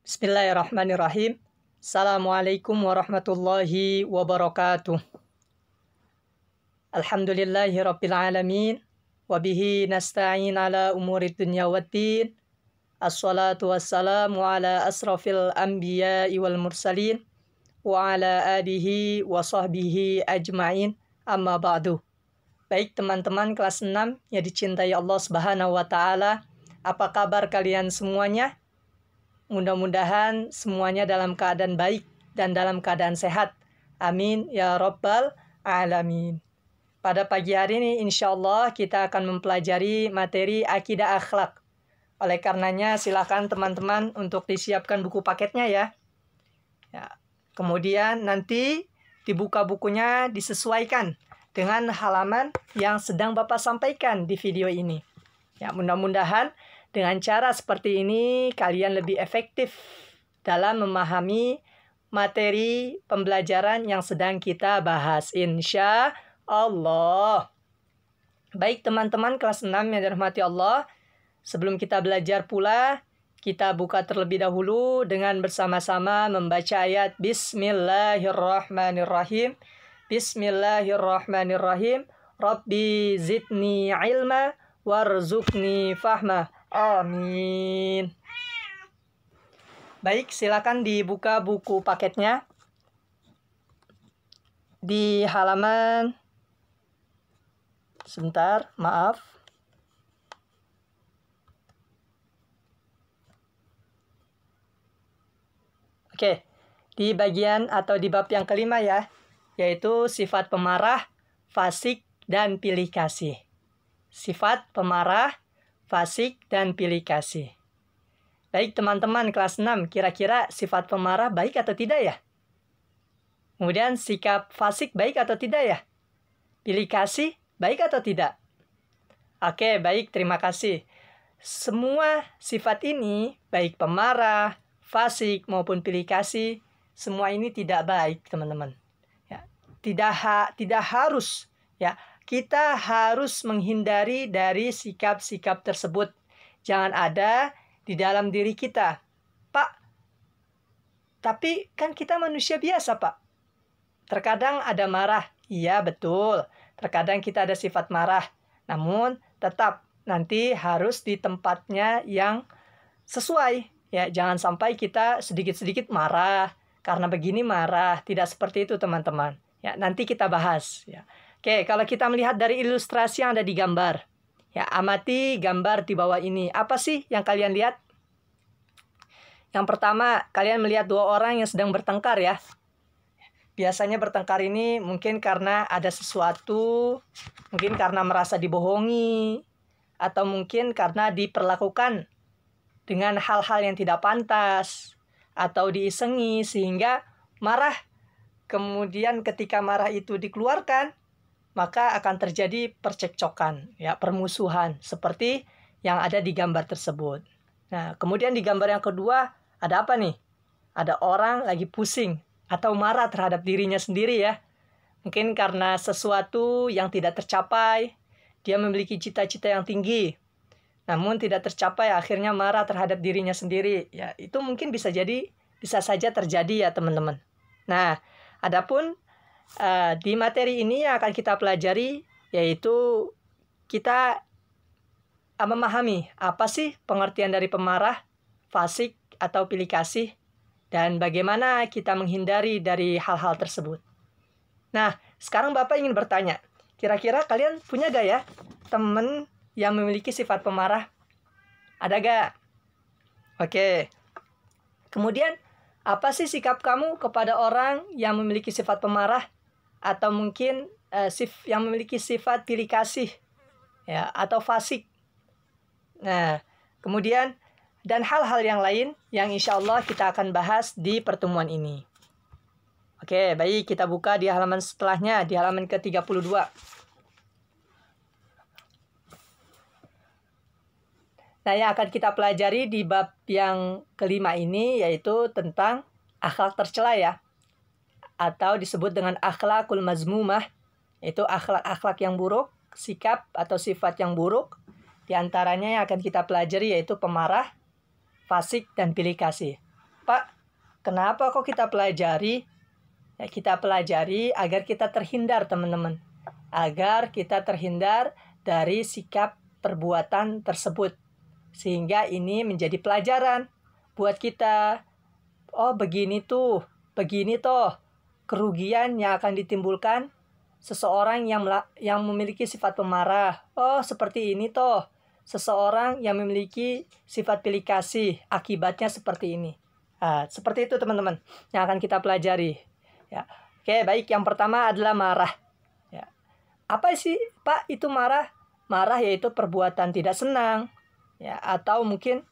Bismillahirrahmanirrahim. Assalamualaikum warahmatullahi wabarakatuh. Alhamdulillahi rabbil alamin. Wabihi nasta'in ala umurid dunya waddin. Assalatu wassalamu ala asrafil anbiya'i wal mursalin. Wa ala alihi wa sahbihi ajma'in. Amma ba'du. Baik teman-teman kelas 6 yang dicintai Allah Subhanahu wa Ta'ala. Apa kabar kalian semuanya? Mudah-mudahan semuanya dalam keadaan baik dan dalam keadaan sehat. Amin ya rabbal alamin. Pada pagi hari ini insya Allah kita akan mempelajari materi akidah akhlak. Oleh karenanya silakan teman-teman untuk disiapkan buku paketnya ya. Kemudian nanti dibuka bukunya disesuaikan dengan halaman yang sedang Bapak sampaikan di video ini. Ya, mudah-mudahan dengan cara seperti ini, kalian lebih efektif dalam memahami materi pembelajaran yang sedang kita bahas. Insya Allah. Baik teman-teman kelas 6 yang dirahmati Allah. Sebelum kita belajar pula, kita buka terlebih dahulu dengan bersama-sama membaca ayat Bismillahirrahmanirrahim. Bismillahirrahmanirrahim. Rabbi zidni ilma warzuqni fahma. Amin. Baik, silakan dibuka buku paketnya di halaman sebentar, maaf. Oke, di bagian atau di bab yang kelima ya, yaitu sifat pemarah, fasik, dan pilih kasih. Sifat pemarah, fasik, dan pilih kasih. Baik teman-teman kelas 6, kira-kira sifat pemarah baik atau tidak ya? Kemudian sikap fasik baik atau tidak ya? Pilih kasih baik atau tidak? Oke, baik, terima kasih. Semua sifat ini, baik pemarah, fasik, maupun pilih kasih, semua ini tidak baik teman-teman. Ya, tidak harus ya. Kita harus menghindari dari sikap-sikap tersebut. Jangan ada di dalam diri kita. Pak, tapi kan kita manusia biasa, Pak. Terkadang ada marah. Iya, betul. Terkadang kita ada sifat marah. Namun, tetap nanti harus di tempatnya yang sesuai. Ya, jangan sampai kita sedikit-sedikit marah. Karena begini marah. Tidak seperti itu, teman-teman. Ya, nanti kita bahas. Ya. Oke, kalau kita melihat dari ilustrasi yang ada di gambar. Ya, amati gambar di bawah ini. Apa sih yang kalian lihat? Yang pertama, kalian melihat dua orang yang sedang bertengkar ya. Biasanya bertengkar ini mungkin karena ada sesuatu, mungkin karena merasa dibohongi, atau mungkin karena diperlakukan dengan hal-hal yang tidak pantas, atau diisengi sehingga marah. Kemudian ketika marah itu dikeluarkan, maka akan terjadi percekcokan, ya, permusuhan seperti yang ada di gambar tersebut. Nah, kemudian di gambar yang kedua ada apa nih? Ada orang lagi pusing atau marah terhadap dirinya sendiri ya. Mungkin karena sesuatu yang tidak tercapai, dia memiliki cita-cita yang tinggi, namun tidak tercapai, akhirnya marah terhadap dirinya sendiri. Ya, itu mungkin bisa saja terjadi ya teman-teman. Nah, adapun di materi ini yang akan kita pelajari, yaitu kita memahami apa sih pengertian dari pemarah, fasik, atau pilih kasih, dan bagaimana kita menghindari dari hal-hal tersebut. Nah, sekarang Bapak ingin bertanya, kira-kira kalian punya gak ya teman yang memiliki sifat pemarah? Ada gak? Oke. Kemudian, apa sih sikap kamu kepada orang yang memiliki sifat pemarah? Atau mungkin yang memiliki sifat pilih kasih ya, atau fasik. Nah, kemudian dan hal-hal yang lain yang insya Allah kita akan bahas di pertemuan ini. Oke, baik, kita buka di halaman setelahnya, di halaman ke-32. Nah, yang akan kita pelajari di bab yang kelima ini yaitu tentang akhlak tercela ya, atau disebut dengan akhlakul mazmumah, yaitu akhlak-akhlak yang buruk, sikap atau sifat yang buruk. Di antaranya yang akan kita pelajari yaitu pemarah, fasik, dan pilih kasih. Pak, kenapa kok kita pelajari? Ya, kita pelajari agar kita terhindar, teman-teman. Agar kita terhindar dari sikap perbuatan tersebut. Sehingga ini menjadi pelajaran buat kita. Oh, begini toh kerugian yang akan ditimbulkan seseorang yang memiliki sifat pemarah. Oh, seperti ini toh. Seseorang yang memiliki sifat pilih kasih, akibatnya seperti ini. Nah, seperti itu teman-teman yang akan kita pelajari. Ya. Oke, baik. Yang pertama adalah marah. Ya. Apa sih, Pak, itu marah? Marah yaitu perbuatan tidak senang. Ya, atau mungkin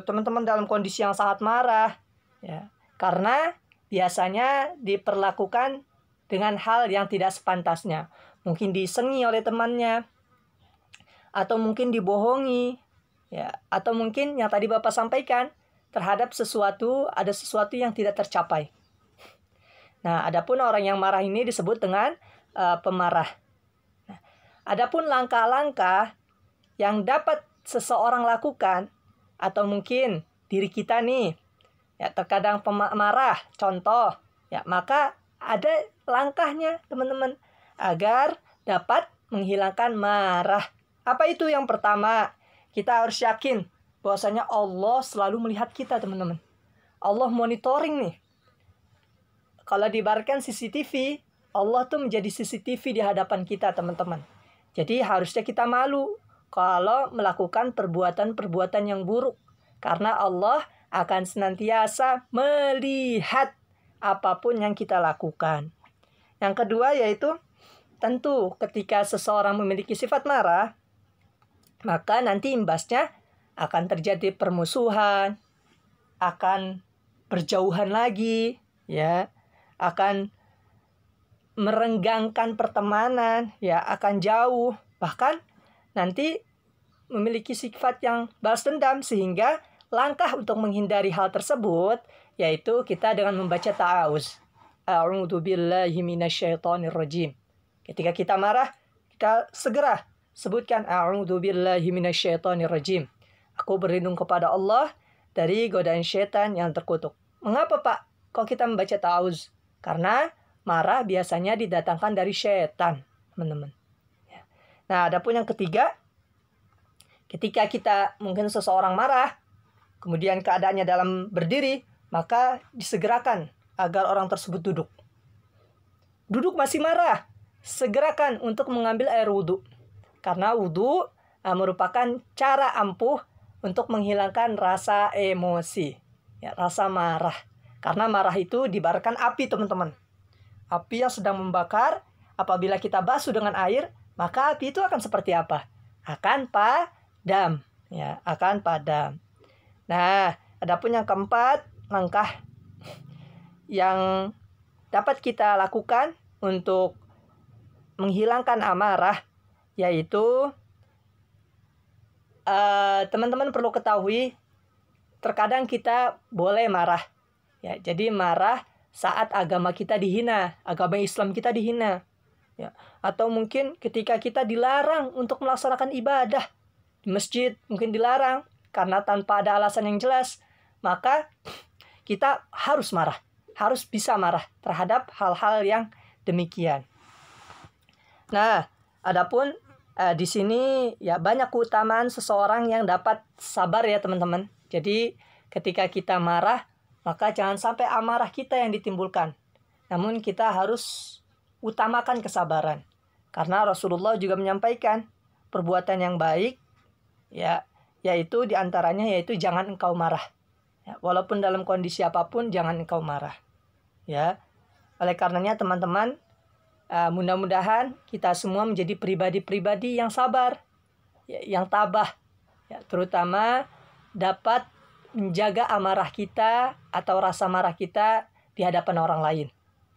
teman-teman dalam kondisi yang sangat marah. Ya. Karena biasanya diperlakukan dengan hal yang tidak sepantasnya. Mungkin disengi oleh temannya. Atau mungkin dibohongi. Ya. Atau mungkin yang tadi Bapak sampaikan, terhadap ada sesuatu yang tidak tercapai. Nah, adapun orang yang marah ini disebut dengan pemarah. Nah, adapun langkah-langkah yang dapat seseorang lakukan, atau mungkin diri kita nih, ya terkadang pemarah, contoh, ya maka ada langkahnya teman-teman agar dapat menghilangkan marah. Apa itu? Yang pertama, kita harus yakin bahwasanya Allah selalu melihat kita, teman-teman. Allah monitoring nih. Kalau diibaratkan CCTV, Allah tuh menjadi CCTV di hadapan kita, teman-teman. Jadi harusnya kita malu kalau melakukan perbuatan-perbuatan yang buruk. Karena Allah akan senantiasa melihat apapun yang kita lakukan. Yang kedua yaitu, tentu ketika seseorang memiliki sifat marah, maka nanti imbasnya akan terjadi permusuhan, akan berjauhan lagi, ya, akan merenggangkan pertemanan, ya, akan jauh, bahkan nanti memiliki sifat yang balas dendam, sehingga langkah untuk menghindari hal tersebut yaitu kita dengan membaca ta'awuz. A'udzubillahi minasyaitonirrajim. Ketika kita marah, kita segera sebutkan a'udzubillahi minasyaitonirrajim. Aku berlindung kepada Allah dari godaan syaitan yang terkutuk. Mengapa, Pak, kok kita membaca ta'awuz? Karena marah biasanya didatangkan dari syaitan, teman-teman. Nah, adapun yang ketiga, ketika kita mungkin seseorang marah, kemudian keadaannya dalam berdiri, maka disegerakan agar orang tersebut duduk. Duduk masih marah, segerakan untuk mengambil air wudhu. Karena wudhu merupakan cara ampuh untuk menghilangkan rasa emosi, ya, rasa marah. Karena marah itu diibaratkan api, teman-teman. Api yang sedang membakar, apabila kita basuh dengan air, maka api itu akan seperti apa? Akan padam, ya, akan padam. Nah, adapun yang keempat, langkah yang dapat kita lakukan untuk menghilangkan amarah, yaitu teman-teman perlu ketahui, terkadang kita boleh marah. Ya, jadi marah saat agama kita dihina, agama Islam kita dihina. Ya, atau mungkin ketika kita dilarang untuk melaksanakan ibadah di masjid, mungkin dilarang karena tanpa ada alasan yang jelas, maka kita harus marah, harus bisa marah terhadap hal-hal yang demikian. Nah, adapun di sini ya banyak keutamaan seseorang yang dapat sabar, ya teman-teman. Jadi ketika kita marah, maka jangan sampai amarah kita yang ditimbulkan. Namun kita harus utamakan kesabaran. Karena Rasulullah juga menyampaikan perbuatan yang baik, ya, yaitu diantaranya yaitu jangan engkau marah. Ya, walaupun dalam kondisi apapun jangan engkau marah. Ya, oleh karenanya teman-teman, mudah-mudahan kita semua menjadi pribadi-pribadi yang sabar, ya, yang tabah, ya, terutama dapat menjaga amarah kita atau rasa marah kita di hadapan orang lain.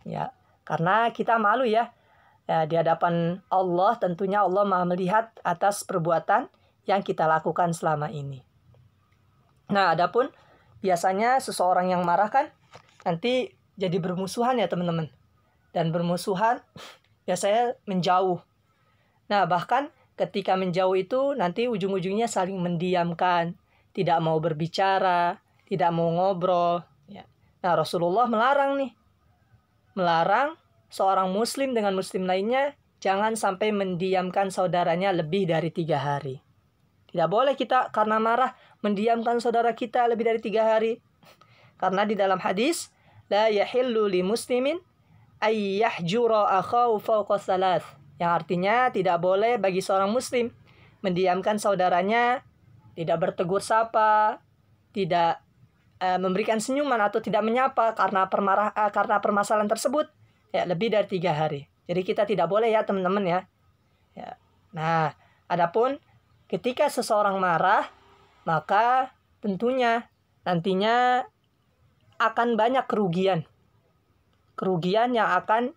Ya, karena kita malu ya, di hadapan Allah, tentunya Allah Maha melihat atas perbuatan yang kita lakukan selama ini. Nah, adapun biasanya seseorang yang marah kan nanti jadi bermusuhan, ya teman-teman. Dan bermusuhan biasanya menjauh. Nah, bahkan ketika menjauh itu nanti ujung-ujungnya saling mendiamkan, tidak mau berbicara, tidak mau ngobrol. Ya. Nah, Rasulullah melarang seorang muslim dengan muslim lainnya jangan sampai mendiamkan saudaranya lebih dari 3 hari. Tidak boleh kita karena marah mendiamkan saudara kita lebih dari 3 hari. Karena di dalam hadis, la yahillu li muslimin ay yahjura akhahu fawqa thalath. Yang artinya tidak boleh bagi seorang muslim mendiamkan saudaranya, tidak bertegur sapa, tidak memberikan senyuman atau tidak menyapa karena permasalahan tersebut ya lebih dari 3 hari. Jadi kita tidak boleh ya teman-teman ya. Nah, adapun ketika seseorang marah, maka tentunya nantinya akan banyak kerugian yang akan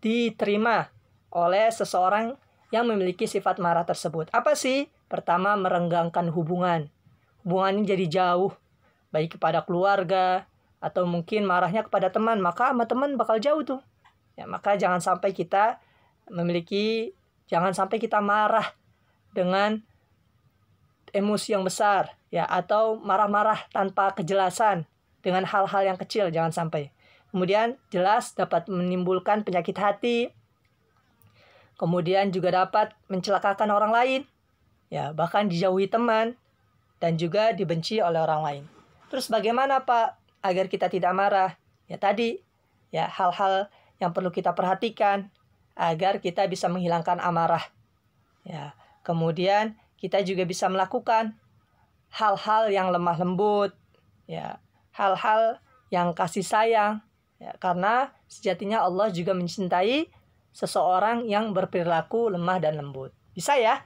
diterima oleh seseorang yang memiliki sifat marah tersebut. Apa sih? Pertama, merenggangkan hubungan. Hubungan ini jadi jauh, baik kepada keluarga atau mungkin marahnya kepada teman, maka sama teman bakal jauh tuh. Ya, maka jangan sampai kita marah dengan emosi yang besar ya, atau marah-marah tanpa kejelasan dengan hal-hal yang kecil, jangan sampai. Kemudian jelas dapat menimbulkan penyakit hati. Kemudian juga dapat mencelakakan orang lain. Ya, bahkan dijauhi teman dan juga dibenci oleh orang lain. Terus bagaimana Pak agar kita tidak marah? Ya tadi, ya hal-hal yang perlu kita perhatikan agar kita bisa menghilangkan amarah. Ya, kemudian kita juga bisa melakukan hal-hal yang lemah lembut, ya, hal-hal yang kasih sayang, ya, karena sejatinya Allah juga mencintai seseorang yang berperilaku lemah dan lembut. Bisa ya?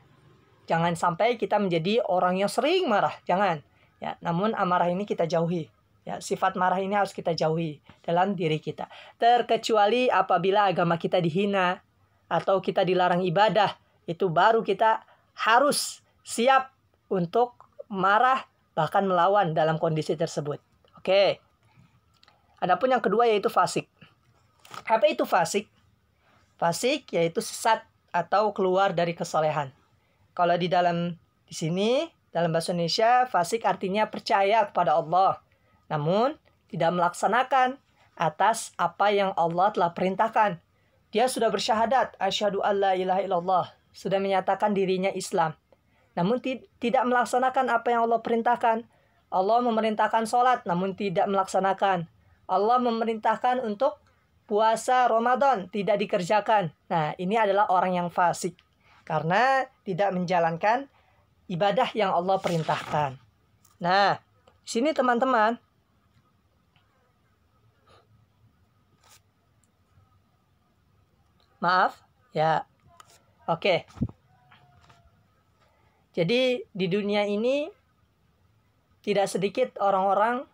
Jangan sampai kita menjadi orang yang sering marah, jangan. Ya, namun amarah ini kita jauhi. Ya, sifat marah ini harus kita jauhi dalam diri kita. Terkecuali apabila agama kita dihina atau kita dilarang ibadah, itu baru kita harus siap untuk marah bahkan melawan dalam kondisi tersebut. Oke. Adapun yang kedua yaitu fasik. Apa itu fasik? Fasik yaitu sesat atau keluar dari kesolehan. Kalau di sini dalam bahasa Indonesia, fasik artinya percaya kepada Allah, namun tidak melaksanakan atas apa yang Allah telah perintahkan. Dia sudah bersyahadat, asyhadu alla ilaha illallah, sudah menyatakan dirinya Islam, namun tidak melaksanakan apa yang Allah perintahkan. Allah memerintahkan sholat, namun tidak melaksanakan. Allah memerintahkan untuk puasa Ramadan, tidak dikerjakan. Nah, ini adalah orang yang fasik karena tidak menjalankan ibadah yang Allah perintahkan. Nah, sini teman-teman, maaf, ya, oke. Jadi di dunia ini tidak sedikit orang-orang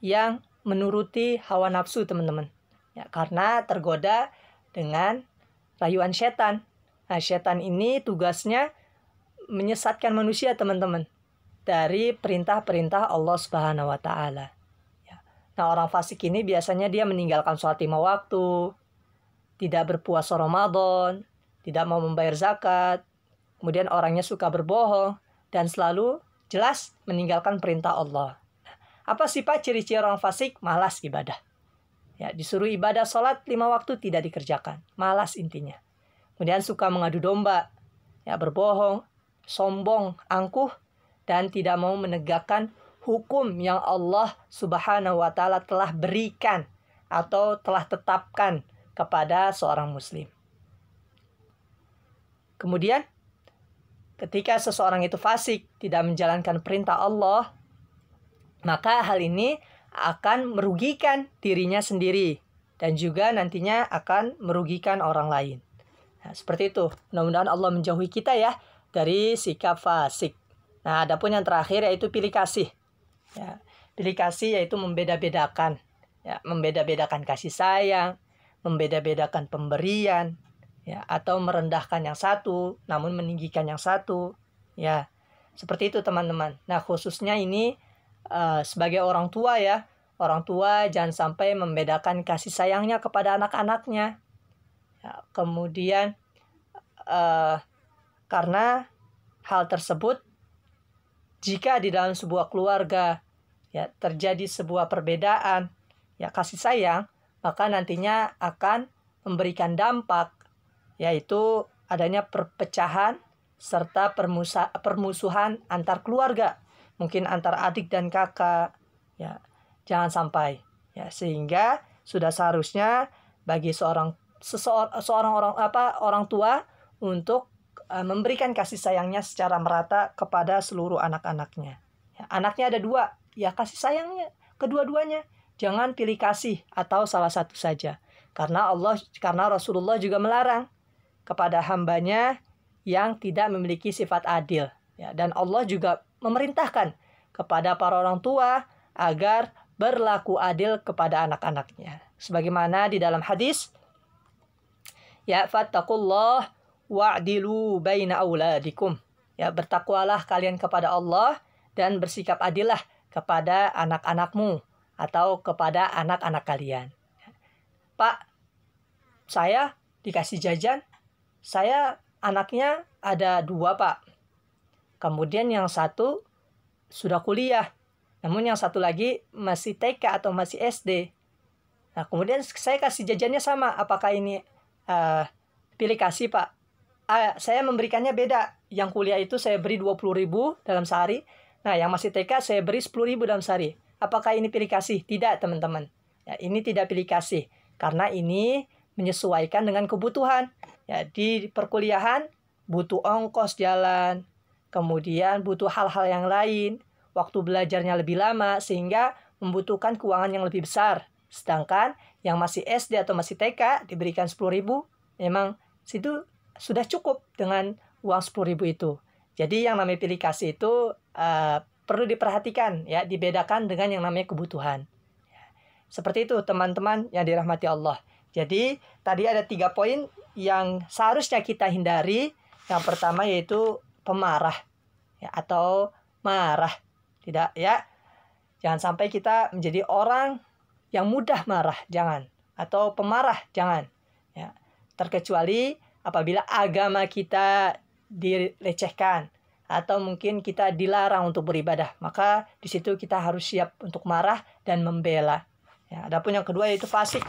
yang menuruti hawa nafsu teman-teman. Ya, karena tergoda dengan rayuan setan. Nah, setan ini tugasnya menyesatkan manusia teman-teman dari perintah-perintah Allah Subhanahu wa taala. Ya. Nah, orang fasik ini biasanya dia meninggalkan sholat 5 waktu, tidak berpuasa Ramadan, tidak mau membayar zakat, kemudian orangnya suka berbohong dan selalu jelas meninggalkan perintah Allah. Apa sih Pak ciri-ciri orang fasik? Malas ibadah. Ya, disuruh ibadah sholat 5 waktu tidak dikerjakan. Malas intinya. Kemudian suka mengadu domba. Ya, berbohong, sombong, angkuh, dan tidak mau menegakkan hukum yang Allah Subhanahu wa taala telah berikan atau telah tetapkan kepada seorang muslim. Kemudian ketika seseorang itu fasik, tidak menjalankan perintah Allah, maka hal ini akan merugikan dirinya sendiri dan juga nantinya akan merugikan orang lain. Nah, seperti itu. Mudah-mudahan Allah menjauhi kita ya dari sikap fasik. Nah, adapun yang terakhir yaitu pilih kasih. Ya, pilih kasih yaitu membeda-bedakan. Ya, membeda-bedakan kasih sayang, membeda-bedakan pemberian, ya, atau merendahkan yang satu namun meninggikan yang satu. Ya, seperti itu teman-teman. Nah, khususnya ini sebagai orang tua ya, orang tua jangan sampai membedakan kasih sayangnya kepada anak-anaknya. Ya, kemudian karena hal tersebut jika di dalam sebuah keluarga ya terjadi sebuah perbedaan, ya kasih sayang, maka nantinya akan memberikan dampak, yaitu adanya perpecahan serta permusuhan antar keluarga, mungkin antar adik dan kakak, ya jangan sampai, ya sehingga sudah seharusnya bagi orang tua untuk memberikan kasih sayangnya secara merata kepada seluruh anak-anaknya. Ya, anaknya ada 2, ya kasih sayangnya kedua-duanya. Jangan pilih kasih atau salah satu saja. Karena Rasulullah juga melarang kepada hambanya yang tidak memiliki sifat adil. Ya, dan Allah juga memerintahkan kepada para orang tua agar berlaku adil kepada anak-anaknya. Sebagaimana di dalam hadis, ya fattaqullah wa'dilu baina auladikum. Ya, bertakwalah kalian kepada Allah dan bersikap adillah kepada anak-anakmu atau kepada anak-anak kalian. Pak, saya dikasih jajan, saya anaknya ada 2, Pak. Kemudian yang satu sudah kuliah, namun yang satu lagi masih TK atau masih SD. Nah, kemudian saya kasih jajannya sama, apakah ini pilih kasih, Pak? Saya memberikannya beda. Yang kuliah itu saya beri 20.000 dalam sehari. Nah, yang masih TK saya beri 10.000 dalam sehari. Apakah ini pilih kasih? Tidak, teman-teman. Ya, ini tidak pilih kasih. Karena ini menyesuaikan dengan kebutuhan. Ya, di perkuliahan butuh ongkos jalan. Kemudian butuh hal-hal yang lain. Waktu belajarnya lebih lama sehingga membutuhkan keuangan yang lebih besar. Sedangkan yang masih SD atau masih TK diberikan 10.000, memang situ sudah cukup dengan uang 10.000 itu. Jadi yang namanya pilih kasih itu perlu diperhatikan, ya, dibedakan dengan yang namanya kebutuhan. Seperti itu teman-teman yang dirahmati Allah. Jadi tadi ada 3 poin yang seharusnya kita hindari. Yang pertama yaitu pemarah, ya, atau marah. Tidak, ya. Jangan sampai kita menjadi orang yang mudah marah, jangan. Atau pemarah, jangan. Ya. Terkecuali apabila agama kita dilecehkan atau mungkin kita dilarang untuk beribadah, maka di situ kita harus siap untuk marah dan membela. Ya, adapun yang kedua yaitu fasik.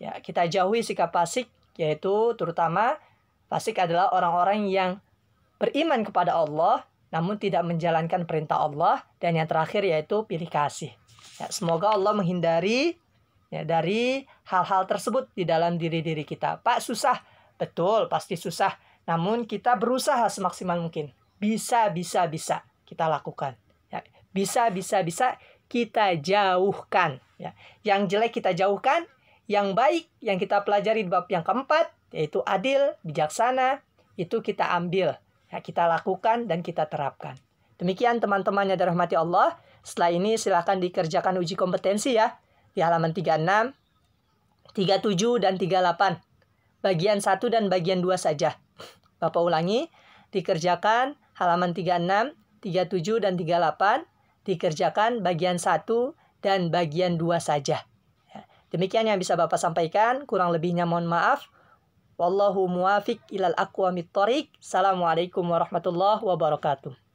Ya, kita jauhi sikap fasik, yaitu terutama fasik adalah orang-orang yang beriman kepada Allah namun tidak menjalankan perintah Allah, dan yang terakhir yaitu pilih kasih. Ya, semoga Allah menghindari, ya, dari hal-hal tersebut di dalam diri kita. Pak, susah. Betul, pasti susah. Namun kita berusaha semaksimal mungkin. Bisa kita lakukan. Ya, bisa kita jauhkan. Ya. Yang jelek kita jauhkan. Yang baik yang kita pelajari di bab yang keempat, yaitu adil, bijaksana, itu kita ambil. Ya, kita lakukan dan kita terapkan. Demikian teman-teman yang dirahmati Allah. Setelah ini silakan dikerjakan uji kompetensi, ya. Di halaman 36, 37, dan 38. Bagian 1 dan bagian 2 saja. Bapak ulangi, dikerjakan halaman 36, 37, dan 38. Dikerjakan bagian 1 dan bagian 2 saja. Demikian yang bisa Bapak sampaikan. Kurang lebihnya mohon maaf. Wallahu muwafiq ilal aqwamit thoriq. Assalamualaikum warahmatullahi wabarakatuh.